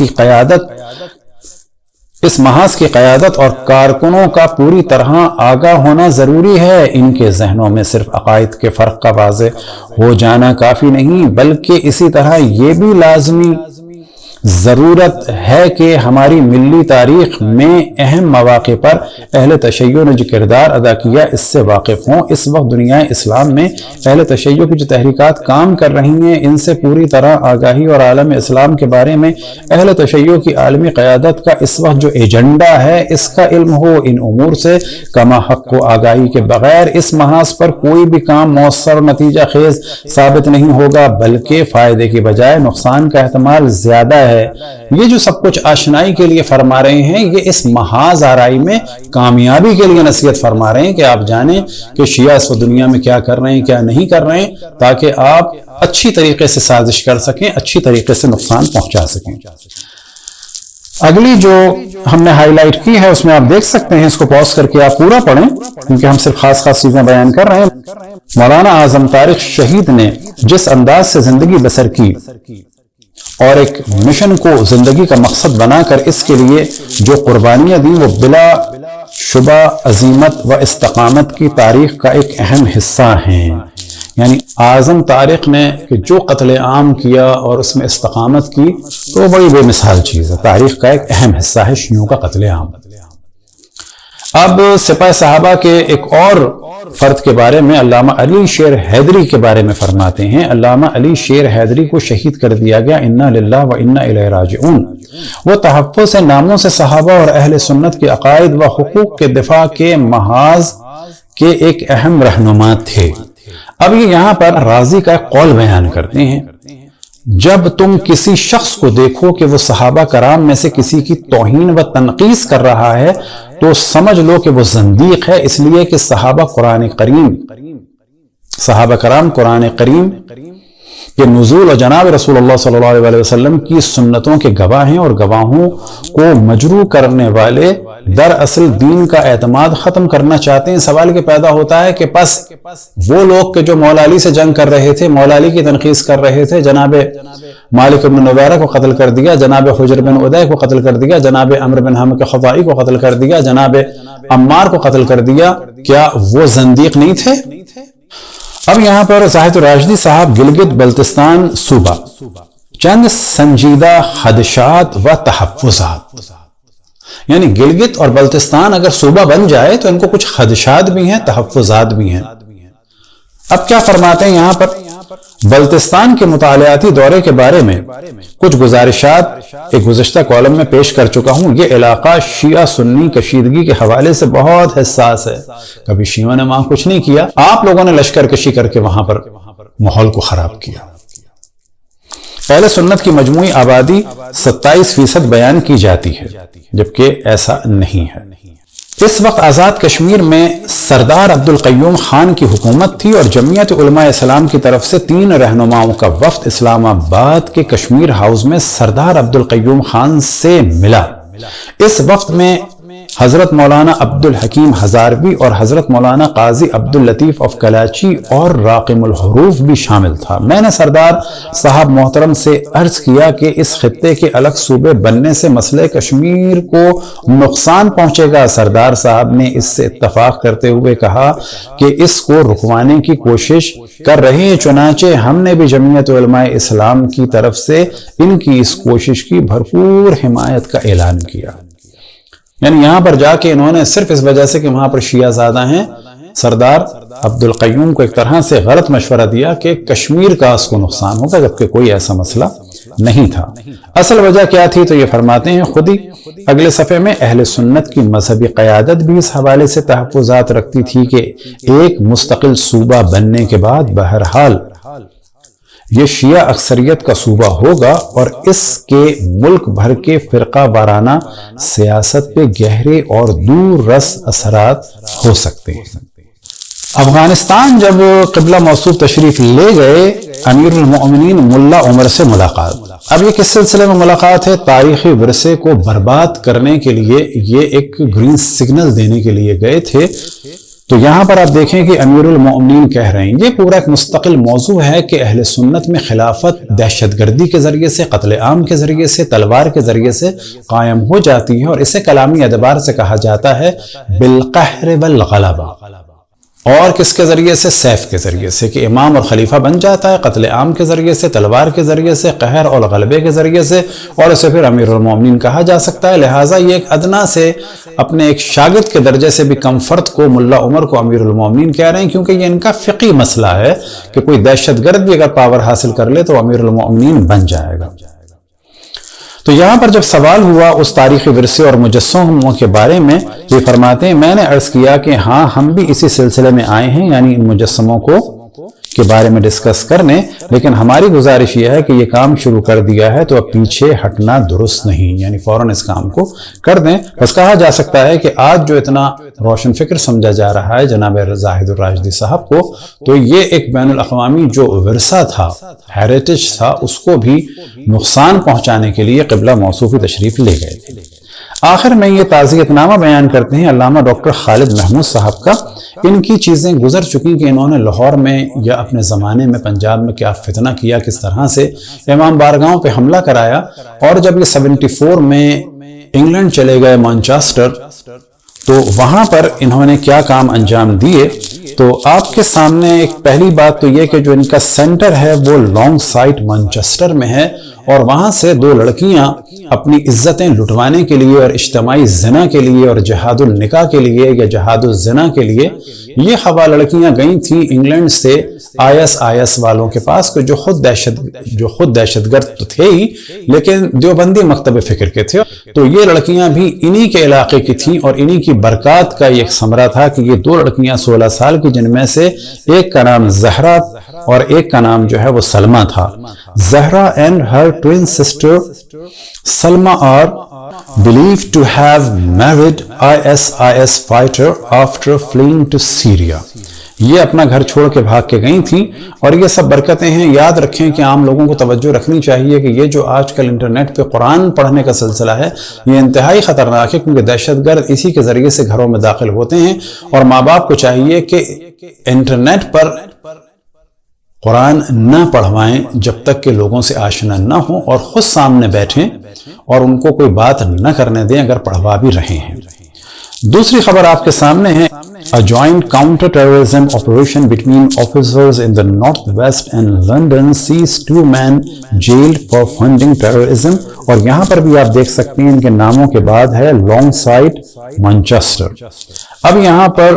کی قیادت اور کارکنوں کا پوری طرح آگاہ ہونا ضروری ہے۔ ان کے ذہنوں میں صرف عقائد کے فرق کا واضح ہو جانا کافی نہیں، بلکہ اسی طرح یہ بھی لازمی ضرورت ہے کہ ہماری ملی تاریخ میں اہم مواقع پر اہل تشیع نے جو کردار ادا کیا اس سے واقف ہوں۔ اس وقت دنیا اسلام میں اہل تشیع کی جو تحریکات کام کر رہی ہیں ان سے پوری طرح آگاہی، اور عالم اسلام کے بارے میں اہل تشیع کی عالمی قیادت کا اس وقت جو ایجنڈا ہے اس کا علم ہو۔ ان امور سے کما حق و آگاہی کے بغیر اس محاذ پر کوئی بھی کام مؤثر اور نتیجہ خیز ثابت نہیں ہوگا، بلکہ فائدے کی بجائے نقصان کا احتمال زیادہ ہے۔ یہ جو سب کچھ آشنائی کے لیے فرما رہے ہیں، یہ اس محاذ آرائی میں کامیابی کے لیے نصیحت فرما رہے ہیں کہ آپ جانیں کہ شیعہ اس دنیا میں کیا کر رہے ہیں کیا نہیں کر رہے ہیں، تاکہ آپ اچھی طریقے سے سازش کر سکیں، اچھی طریقے سے نقصان پہنچا سکیں۔ اگلی جو ہم نے ہائی لائٹ کی ہے اس میں آپ دیکھ سکتے ہیں، اس کو پاز کر کے آپ پورا پڑھیں کیونکہ ہم صرف خاص چیزیں بیان کر رہے ہیں۔ مولانا اعظم طارق شہید نے جس انداز سے زندگی بسر کی اور ایک مشن کو زندگی کا مقصد بنا کر اس کے لیے جو قربانیاں دیں وہ بلا شبہ عظمت و استقامت کی تاریخ کا ایک اہم حصہ ہیں۔ یعنی اعظم طارق نے کہ جو قتل عام کیا اور اس میں استقامت کی تو بڑی بے مثال چیز ہے، تاریخ کا ایک اہم حصہ ہے شیعوں کا قتل عام۔ اب سپاہ صحابہ کے ایک اور فرد کے بارے میں علامہ علی شیر حیدری کے بارے میں فرماتے ہیں، علامہ علی شیر حیدری کو شہید کر دیا گیا، انا للہ و انا الیہ راجعون۔ وہ تحفظ ناموں سے صحابہ اور اہل سنت کے عقائد و حقوق کے دفاع کے محاذ کے ایک اہم رہنما تھے۔ اب یہ یہاں پر رازی کا ایک قول بیان کرتے ہیں، جب تم کسی شخص کو دیکھو کہ وہ صحابہ کرام میں سے کسی کی توہین و تنقیص کر رہا ہے تو سمجھ لو کہ وہ زندیق ہے، اس لیے کہ صحابہ کرام قرآن کریم کے نزول اور جناب رسول اللہ صلی اللہ علیہ وسلم کی سنتوں کے گواہ ہیں، اور گواہوں کو مجروح کرنے والے دراصل دین کا اعتماد ختم کرنا چاہتے ہیں۔ سوال یہ پیدا ہوتا ہے کہ پس وہ لوگ کہ جو مولا علی سے جنگ کر رہے تھے، مولا علی کی تنقیص کر رہے تھے، جناب مالک بن نویرہ کو قتل کر دیا، جناب حجر بن ادے کو قتل کر دیا، جناب عمرو بن حمق خطائی کو قتل کر دیا، جناب عمار کو قتل کر دیا، کیا وہ زندیق نہیں تھے؟ اب یہاں پر زاہد الراشدی صاحب گلگت بلتستان صوبہ چند سنجیدہ خدشات و تحفظات، یعنی گلگت اور بلتستان اگر صوبہ بن جائے تو ان کو کچھ خدشات بھی ہیں، تحفظات بھی ہیں۔ اب کیا فرماتے ہیں یہاں پر؟ بلتستان کے مطالعاتی دورے کے بارے میں کچھ گزارشات ایک گزشتہ کالم میں پیش کر چکا ہوں۔ یہ علاقہ شیعہ سنی کشیدگی کے حوالے سے بہت حساس ہے، کبھی شیعوں نے وہاں کچھ نہیں کیا، آپ لوگوں نے لشکر کشی کر کے وہاں پر ماحول کو خراب کیا۔ اہل سنت کی مجموعی آبادی 27% بیان کی جاتی ہے، جبکہ ایسا نہیں ہے۔ اس وقت آزاد کشمیر میں سردار عبدالقیوم خان کی حکومت تھی، اور جمعیت علماء اسلام کی طرف سے 3 رہنماؤں کا وفد اسلام آباد کے کشمیر ہاؤس میں سردار عبدالقیوم خان سے ملا۔ اس وفد میں حضرت مولانا عبدالحکیم ہزاروی اور حضرت مولانا قاضی عبداللطیف آف کلاچی اور راقم الحروف بھی شامل تھا۔ میں نے سردار صاحب محترم سے عرض کیا کہ اس خطے کے الگ صوبے بننے سے مسئلہ کشمیر کو نقصان پہنچے گا۔ سردار صاحب نے اس سے اتفاق کرتے ہوئے کہا کہ اس کو رکوانے کی کوشش کر رہے ہیں، چنانچہ ہم نے بھی جمعیت علماء اسلام کی طرف سے ان کی اس کوشش کی بھرپور حمایت کا اعلان کیا۔ یعنی یہاں پر جا کے انہوں نے صرف اس وجہ سے کہ وہاں پر شیعہ زادہ ہیں، سردار عبدالقیوم کو ایک طرح سے غلط مشورہ دیا کہ کشمیر کا اس کو نقصان ہوگا، جبکہ کوئی ایسا مسئلہ نہیں تھا۔ اصل وجہ کیا تھی تو یہ فرماتے ہیں خود ہی اگلے صفحے میں، اہل سنت کی مذہبی قیادت بھی اس حوالے سے تحفظات رکھتی تھی کہ ایک مستقل صوبہ بننے کے بعد بہرحال یہ شیعہ اکثریت کا صوبہ ہوگا اور اس کے ملک بھر کے فرقہ وارانہ سیاست پہ گہرے اور دور رس اثرات ہو سکتے ہیں۔ افغانستان جب قبلہ موصوف تشریف لے گئے، امیر المؤمنین ملا عمر سے ملاقات۔ اب یہ کس سلسلے میں ملاقات ہے؟ تاریخی ورثے کو برباد کرنے کے لیے یہ ایک گرین سگنل دینے کے لیے گئے تھے۔ تو یہاں پر آپ دیکھیں کہ امیر المؤمنین کہہ رہے ہیں، یہ پورا ایک مستقل موضوع ہے کہ اہل سنت میں خلافت دہشت گردی کے ذریعے سے، قتل عام کے ذریعے سے، تلوار کے ذریعے سے قائم ہو جاتی ہے، اور اسے کلامی اعتبار سے کہا جاتا ہے بالقہر والغلبہ۔ اور کس کے ذریعے سے؟ سیف کے ذریعے سے، کہ امام اور خلیفہ بن جاتا ہے قتل عام کے ذریعے سے، تلوار کے ذریعے سے، قہر اور غلبے کے ذریعے سے، اور اسے پھر امیر المؤمنین کہا جا سکتا ہے۔ لہٰذا یہ ایک ادنا سے اپنے ایک شاگرد کے درجے سے بھی کم فرد کو ملا عمر کو امیر المؤمنین کہہ رہے ہیں، کیونکہ یہ ان کا فقہی مسئلہ ہے کہ کوئی دہشت گرد بھی اگر پاور حاصل کر لے تو امیر المؤمنین بن جائے گا۔ تو یہاں پر جب سوال ہوا اس تاریخی ورثے اور مجسموں کے بارے میں، یہ فرماتے ہیں میں نے عرض کیا کہ ہاں ہم بھی اسی سلسلے میں آئے ہیں، یعنی ان مجسموں کے بارے میں ڈسکس کرنے، لیکن ہماری گزارش یہ ہے کہ یہ کام شروع کر دیا ہے تو اب پیچھے ہٹنا درست نہیں، یعنی فوراً اس کام کو کر دیں۔ بس کہا جا سکتا ہے کہ آج جو اتنا روشن فکر سمجھا جا رہا ہے جناب زاہد الراشدی صاحب کو، تو یہ ایک بین الاقوامی جو ورثہ تھا، ہیریٹیج تھا، اس کو بھی نقصان پہنچانے کے لیے قبلہ موصوفی تشریف لے گئے تھے۔ آخر میں یہ تعزیت نامہ بیان کرتے ہیں علامہ ڈاکٹر خالد محمود صاحب کا۔ ان کی چیزیں گزر چکی کہ انہوں نے لاہور میں یا اپنے زمانے میں پنجاب میں کیا فتنہ کیا، کس طرح سے امام بارگاہوں پہ حملہ کرایا، اور جب یہ 74 میں انگلینڈ چلے گئے مانچسٹر، تو وہاں پر انہوں نے کیا کام انجام دیے، تو آپ کے سامنے ایک پہلی بات تو یہ کہ جو ان کا سینٹر ہے وہ لانگ سائٹ مانچسٹر میں ہے، اور وہاں سے 2 لڑکیاں اپنی عزتیں لٹوانے کے لیے اور اجتماعی زنا کے لیے اور جہاد النکاح کے لیے یا جہاد الزنا کے لیے یہ خوا لڑکیاں گئی تھیں انگلینڈ سے IS والوں کے پاس، جو خود دہشت گرد تو تھے ہی لیکن دیوبندی مکتب فکر کے تھے۔ تو یہ لڑکیاں بھی انہی کے علاقے کی تھیں اور انہی کی برکات کا ایک ثمرہ تھا کہ یہ 2 لڑکیاں 16 سال کی، جن میں سے ایک کا نام زہرا اور ایک کا نام جو ہے وہ سلمہ تھا۔ Zahra and her twin sister Salma are believed to have married IS fighter after fleeing to Syria۔ یہ اپنا گھر چھوڑ کے بھاگ کے گئی تھیں، اور یہ سب برکتیں ہیں۔ یاد رکھیں کہ عام لوگوں کو توجہ رکھنی چاہیے کہ یہ جو آج کل انٹرنیٹ پہ قرآن پڑھنے کا سلسلہ ہے یہ انتہائی خطرناک ہے، کیونکہ دہشت گرد اسی کے ذریعے سے گھروں میں داخل ہوتے ہیں، اور ماں باپ کو چاہیے کہ انٹرنیٹ پر قرآن نہ پڑھوائیں جب تک کہ لوگوں سے آشنا نہ ہوں، اور خود سامنے بیٹھیں اور ان کو کوئی بات نہ کرنے دیں اگر پڑھوا بھی رہے ہیں۔ دوسری خبر آپ کے سامنے ہے، A joint counter-terrorism operation between officers in the Northwest and London sees 2 men jailed for funding terrorism۔ اور یہاں پر بھی آپ دیکھ سکتے ہیں ان کے ناموں کے بعد ہے لانگ سائٹ مانچسٹر۔ اب یہاں پر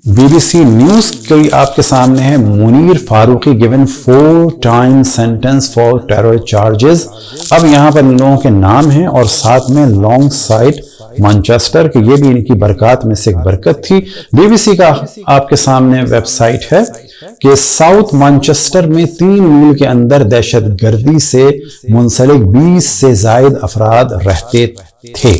BBC نیوز کی آپ کے سامنے ہے، Munir Farooqui given 4 times sentence for terror charges۔ اب یہاں پر ان لوگوں کے نام ہیں اور ساتھ میں لانگ سائٹ مانچسٹر، کہ یہ بھی ان کی برکات میں سے ایک برکت تھی۔ BBC کا آپ کے سامنے ویب سائٹ ہے کہ ساؤتھ مانچسٹر میں 3 میل کے اندر دہشت گردی سے منسلک 20 سے زائد افراد رہتے تھے۔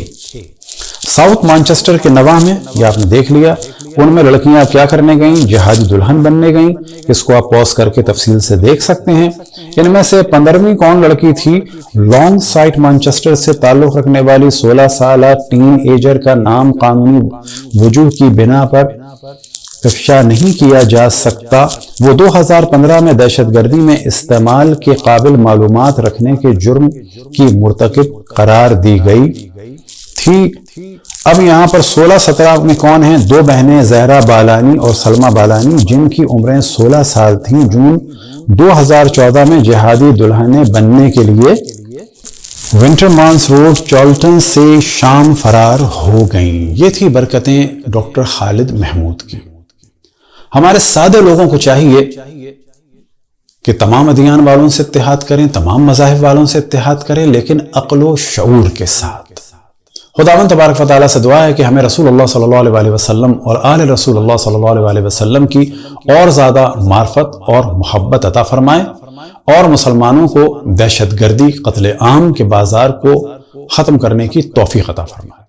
ساؤتھ مانچسٹر کے نواح میں یہ آپ نے دیکھ لیا، ان میں لڑکیاں کیا کرنے گئیں، جہادی دلہن بننے گئیں۔ اس کو آپ پوز کر کے تفصیل سے دیکھ سکتے ہیں۔ ان میں سے 15ویں کون لڑکی تھی؟ لانگ سائٹ مانچسٹر سے تعلق رکھنے والی 16 سالہ ٹین ایجر کا نام قانونی وجوہ کی بنا پر افشا نہیں کیا جا سکتا۔ وہ 2015 میں دہشت گردی میں استعمال کے قابل معلومات رکھنے کے جرم کی مرتکب قرار دی گئی تھی۔ اب یہاں پر 16-17 میں کون ہیں؟ 2 بہنیں زہرا بالانی اور سلمہ بالانی، جن کی عمریں 16 سال تھیں، جون 2014 میں جہادی دلہنیں بننے کے لیے ونٹرمانس روڈ چولٹن سے شام فرار ہو گئیں۔ یہ تھی برکتیں ڈاکٹر خالد محمود کی۔ ہمارے سادے لوگوں کو چاہیے کہ تمام ادیان والوں سے اتحاد کریں، تمام مذاہب والوں سے اتحاد کریں، لیکن عقل و شعور کے ساتھ۔ خداوند تبارک و تعالیٰ سے دعا ہے کہ ہمیں رسول اللہ صلی اللہ علیہ وسلم اور آل رسول اللہ صلی اللہ علیہ وسلم کی اور زیادہ معرفت اور محبت عطا فرمائے، اور مسلمانوں کو دہشت گردی قتل عام کے بازار کو ختم کرنے کی توفیق عطا فرمائے۔